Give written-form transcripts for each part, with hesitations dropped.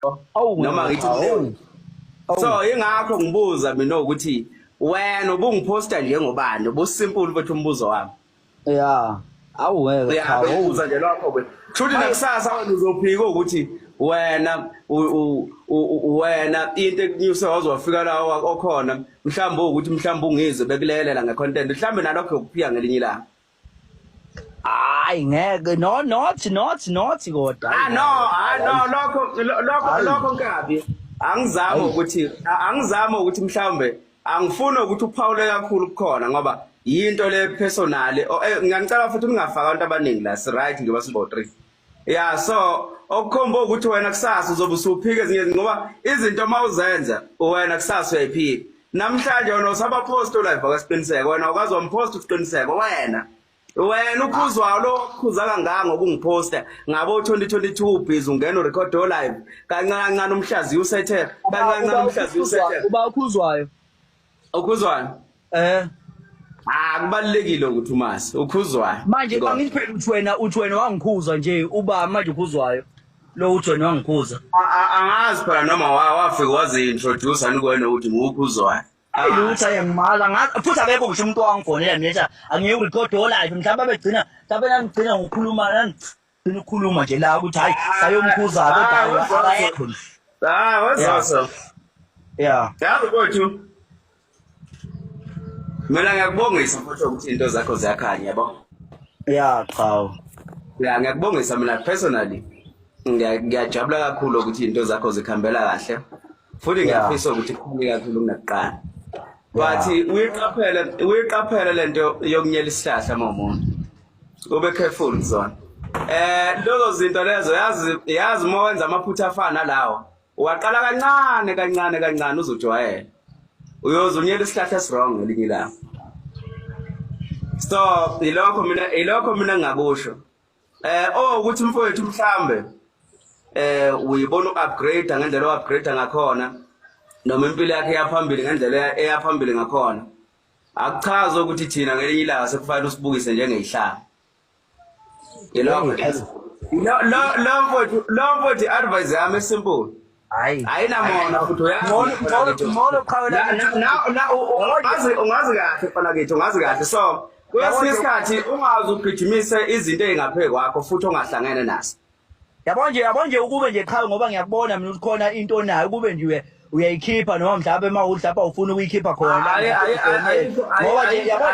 noma ngithi so ingakho ngibuza mina ukuthi wena ubungiphosta njengobani ubusimple mfethu umbuzo wami awungeke cha ubuza nje lokho ke futhi nakusasa wena uzophika ukuthi wena wena into ekunyuse wazofika la okhona mhlawumbe ukuthi mhlawumbe ungizwe bekulekelela ngecontent mhlawumbe nalokho ukuphika ngelinye ilanga hayi ngeke not kodwa lokho nkabi angizama ukuthi mhlawumbe angifuni ukuthi uphawule kakhulu kukhona ngoba yinto le personal ngiyacela futhi ungafaka abantu abaningi la si right ngiba sibo 3 so okukhomba ukuthi wena kusasa uzobe usuphika ezinye ngoba izinto mawuzenza wena kusasa uyayiphika namhlanje wena usaba post live akasiqiniseko wena ukwazi wampost usiqiniseko wena ukhuzwayo lo ukhuza kangaka ngoba ungiphosta ngabo 2022 busy ungena urecord live kancane umhlaziyo usethe kancane umhlaziyo usethe uba ukhuzwayo kubalekile ukuthi umasi ukhuzwayo manje angithi phela uthi wena wangikhuza nje uba manje ukhuzwayo lo uthi wena wangikhuza angazi phela noma wafika wazi-introduce anikwena ukuthi ngukhuzwayo lutho ayengimala futhi akekho ngisho umuntu wangifonela mina angeke urecord live mhlawumbe abegcina ngigcina ukukhuluma nje la ukuthi hayi sayomkhuza kodwa akekho wezawuso yazi kwethu mina ngiyakubongisa futhi ukuthi into zakho ziyakhanya yabo cha ngiyakubongisa mina personally ngiyajabula kakhulu ukuthi into zakho zikhambela kahle futhi ngiyafisa ukuthi kukhulu kakhulu kunakuqala but uyiqaphela lento yokunyela isihlahla mawumuntu ube careful kuzona lezo zinto lezo yazi uma wenza amaphutha afana lawo uwaqala kancane uzojwayela uyoze unyela isihlahla esirong ngelinye ilanga so ilokho mina ngakusho ukuthi mfowethu mhlambe uyibona u-upgrade ngendlela o-upgrade ngakhona noma impilo yakhe yaphambili ngendlela eyaphambili ngakhona akuchaza ukuthi thina ngelinye ilanga sekufanele usibukise njengeyihlanga lo mfowethu advice yami esimple ayinamona futhi ungazi kahle fana kithi ungazi kahle so kwesinye isikhathi ungazi ugijimise izinto ezingaphe kwakho futhi ongahlangene nazo yabo nje ukube nje qhawe ngoba ngiyakubona mina ukuthi khona into onayo kube nje uyayikhipha noma mhlawumbe uma udlapha ufuna ukuyikhipha khona ngoba nje yabo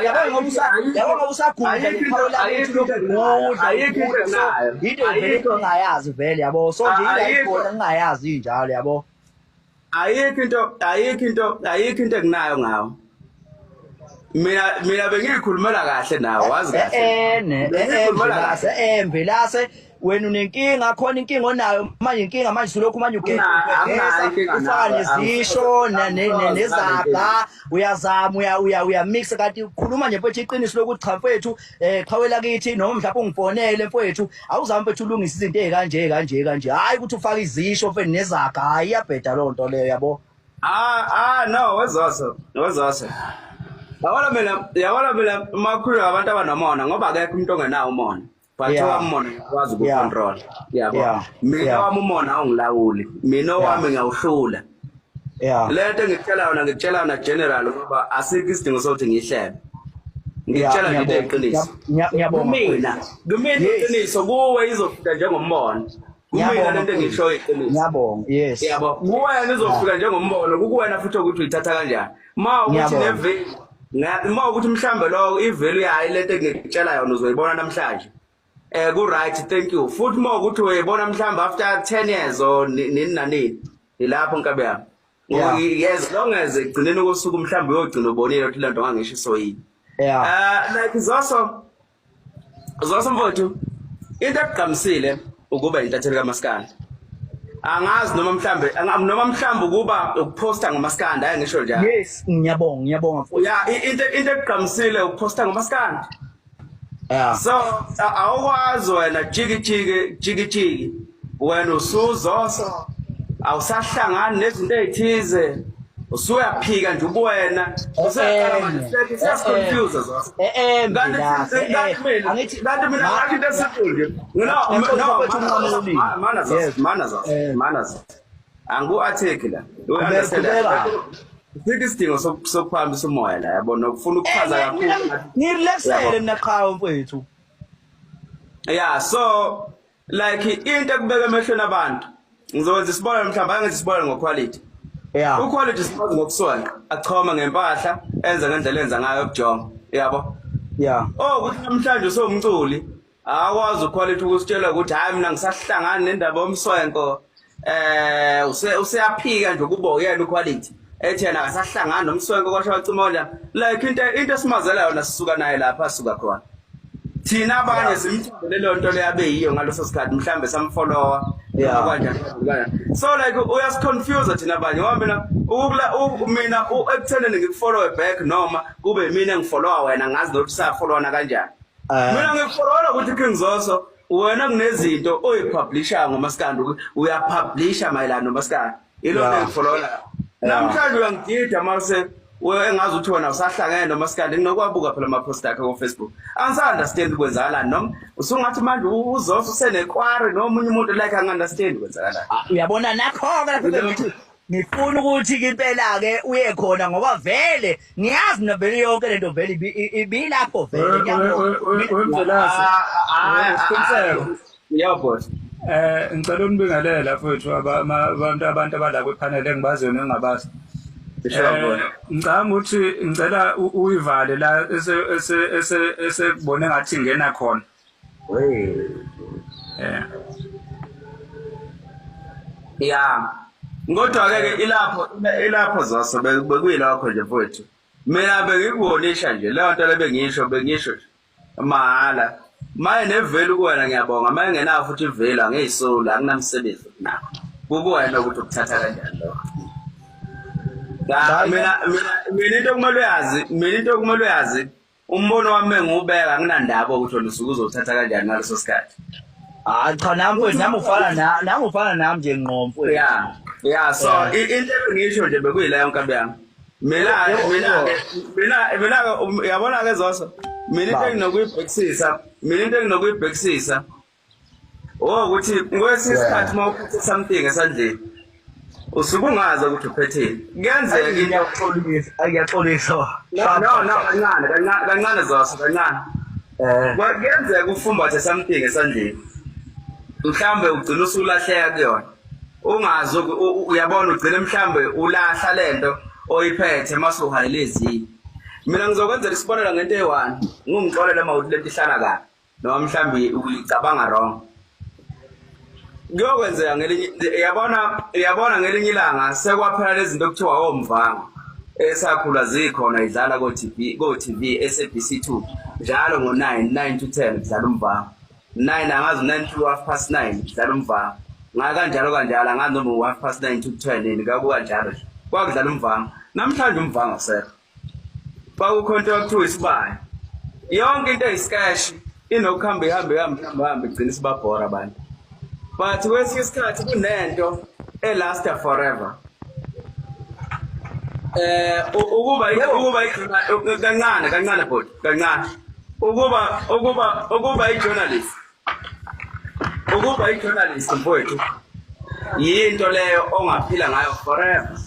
ngoba usagunda iqhawe la into ongayazi vele yabo so nje ilayifona ngingayazi njalo yabo ayikho into enginayo ngawo mina bengikhulumela kahle nawe wazi kahle emvelase wena unenkinga khona inkinga onayo manje inkinga manje silokhu manje ufaka nezisho nezabha uyazama uyamix kanti ukhuluma nje mfethu iqiniso lokuthi cha mfethu qhawela kithi noma mhlawumbe ungifonele mfethu awuzama mfethu ulungisa izinto ezikanje hayi ukuthi ufaka izisho mfethu nezaga hayi iyabheda lo nto leyo yabo no wezaso yabona mina makhulu abantu abanomona ngoba akekho umuntu ongenawo umona but wamona ngikwazi ukucontrol yabo mina wami umona awungilawuli mina wami ngiyawuhlula lento ngikutshela yona general ngoba asikho isidingo sokuthi ngihlebe ngitshela nje into eqiniso ngiyabonga kumina iqiniso kuwe izofika njengombono kumina lento engisho iqiniso ngiyabonga yes yabo kuwena izofika njengombono kukuwena futhi ukuthi uyithatha kanjani ma ukuthi neveli uma ukuthi mhlambe lo ivalue yayo lento engikutshela yona uzoyibona namhlanje ku right thank you futhi uma ukuthi uyibona mhlambe after 10 years or nini ilapho nkabe yami yes long as igcineni kosuku mhlambe uyogcina ubonile ukuthi lento ngangisho soyini like zoso mfowethu into eqhamisile ukuba intatheli kaMaskandi angazi noma mhlambe ukuba ukuphosta ngoMaskandi ayangisho njalo yes ngiyabonga into eqhamisile ukuphosta ngoMaskandi so awukwazi wena jiki wena usuzoso awusahlangani nezinto ezithize usuyaphika nje ubuwena usaqala manje sesiconfuse zoso angithi mina ngathi into esimple nje mana angu-article la u-understand sikho isidingo sokuphambisa umoya la yabona ukufuna ukuchaza kakhulu ngirelaxele mina qhawe mfowethu yeah so like into ekubeka emehlweni abantu ngizokwenza isibonelo mhlawumbe angenza isibonelo ngoquality yeah uquality sibazi ngokusonka achoma ngempahla enza ngendlela enza ngayo ukujonga yabo yeah ukuthi namhlanje usomculi akwazi uquality ukusitshela ukuthi hayi mina ngisahlangana nendaba yomswenko useyaphika nje ukuba uyena uquality ethi yena akasahlangana nomswenko kwasho wacimola like into esimazela yona sisuka naye lapha sisuka khona thina abanye simthembele le nto leyabe yiyo ngaloso sikhathi mhlambe samfollower kanjani so like uyasiconfuse thina abanye mina ekuthenini ngikufollow back noma kube mina engifollowa wena ngazi nokuthi safollowana kanjani mina ngikufollowa ukuthi Kingzoso wena kunezinto oyipublisha ngomaskandi uyapublisha mayelana nomaskandi ilona engifolowa namhlanje uyangidida mase engazi ukuthi wena usahlangene nomaskandi nginokwabuka phela ama-post akhe ku-Facebook angisaunderstand kwenzakalani noma usungathi manje uZoso usenekwari nomunye umuntu like angi-understand kwenzakalani uyabona nakho-ke lapho ngifuna ukuthi-ke impela-ke uye khona ngoba vele ngiyazi mina vele yonke lento vele ibilapho vele yebo ngicela unibingelela mfowethu abantu abala kwipanel engibaziyo nengingabazi ngicabanga ukuthi ngicela uyivale la esebone ngathi ngena khona yeah kodwa-ke ilapho Zoso bekuyilokho nje mfowethu mina bengikubonisha nje leyo nto le bengisho nje mahhala maye nevelu kuwena ngiyabonga maye ngenayo futhi ivelu angeyisoli anginamsebenzi nakho kukuwena ukuthi ukuthatha kanjani lokho mina into okumele uyazi umbono wami engiwubeka anginandaba ukuthi wena usuke uzothatha kanjani ngaleso sikhathi cha nami ufana nami nje ngqo mfowethu yeah so into engisho nje bekuyileyo nkabi yami mina yabona-ke Zoso mina into enginokuyibhekisisa ukuthi kwesinye isikhathi uma uphethe something esandleni usuke ungazi ukuthi uphetheni kuyenzeka ngiyaxolisa kancane Zoso kancane kuyenzeka ufumbathe something esandleni mhlambe ugcina usulahleka kuyona ungazi uyabona ugcina mhlambe ulahla lento oyiphethe mase uhayile ezinye mina ngizokwenzela isibonelo ngento eyi-1 ngingixolela mawuthi lento ihlala kabi noma mhlambe uyicabanga wrong kuyokwenzeka yabona ngelinye ilanga sekwaphela lezi zinto kuthiwa omvanga esakhula zikhona idlala ko-TV SABC2 njalo ngo-9 to 10 kudlala umvanga 9 angazi 9 to 9:30 kudlala umvanga kanjalo angazi noma 9:30 to 12 kakuba njalo kwakudlala umvanga namhlanje umvanga usekho bakukhonto kuthiwa isibaya yonke into eyisikeshi inokuhamba igcina isibabhora abantu but kwesinye isikhathi kunento elasta forever ukuba kancane bodi kancane ukuba i-journalist mfowethu yinto leyo ongaphila ngayo forever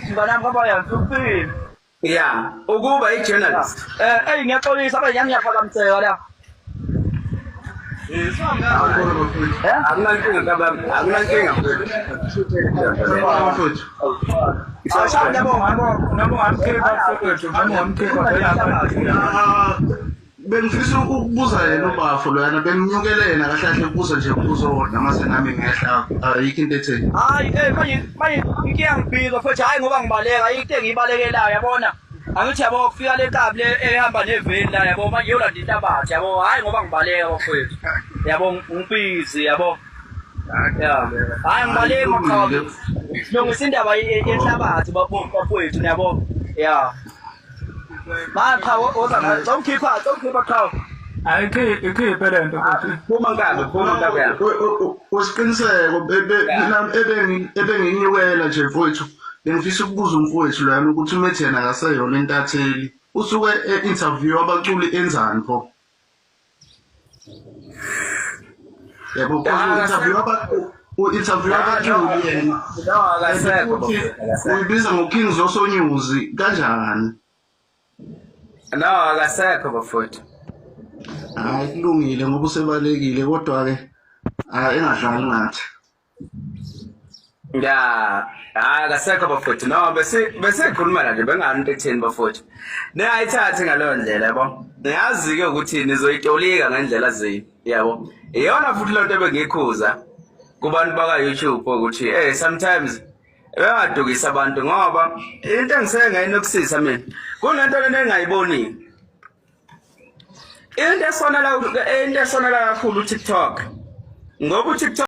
mnganami ngoba uyanhluphile yeah ukuba i-journalist ngiyaxolisa abe ngiyaphakamiseka la akunankinga kabami akunankinga bengifisa ukubuza yena ubafo loyana benginyukelena kahle kahle ukubuza nje umbuzo wona mase nami ngehla ayikho into etheni hayi manje ngiyangibika futhi hayi ngoba ngibaleka ayikho engiyibalekelayo yabona angithi yabo kufika le kabi le ehamba neveni la yabo manje yolanda intabathi yabo hayi ngoba ngibaleka bafowethu yabo ngibhizi yabo hayi ngibaleki maqhawe silungisa indaba yenhlabathi bafowethu yabo yeah cha ukhipha cha ayikho lento phuma ngabe ya usiqiniseko ebenginyukela nje mfowethu bengifisa ukubuza umfowethu lana ukuthi umethi yena akaseyona intatheli usuke e-interview abaculi enzani pho yebo interview u-interview abaculi yena uyibiza ngo-King Zoso News kanjani? No, akasekho bafowethu. Hayi kulungile ngoba usebalekile kodwa-ke engadlali ngathi. Ya, akasekho bafowethu. No, bese khuluma nje bengani into etheni bafowethu. Niyayithatha ngaleyo ndlela yabo. Niyazi-ke ukuthi nizoyitolika ngendlela zenu, yabo. Iyona futhi lento ebengikhuza kubantu baka-YouTube ukuthi sometimes bengadukisa abantu ngoba into engisengayinokusisa mina kunento lento engayiboni. Into esonela kakhulu uTikTok ngoba uTikTok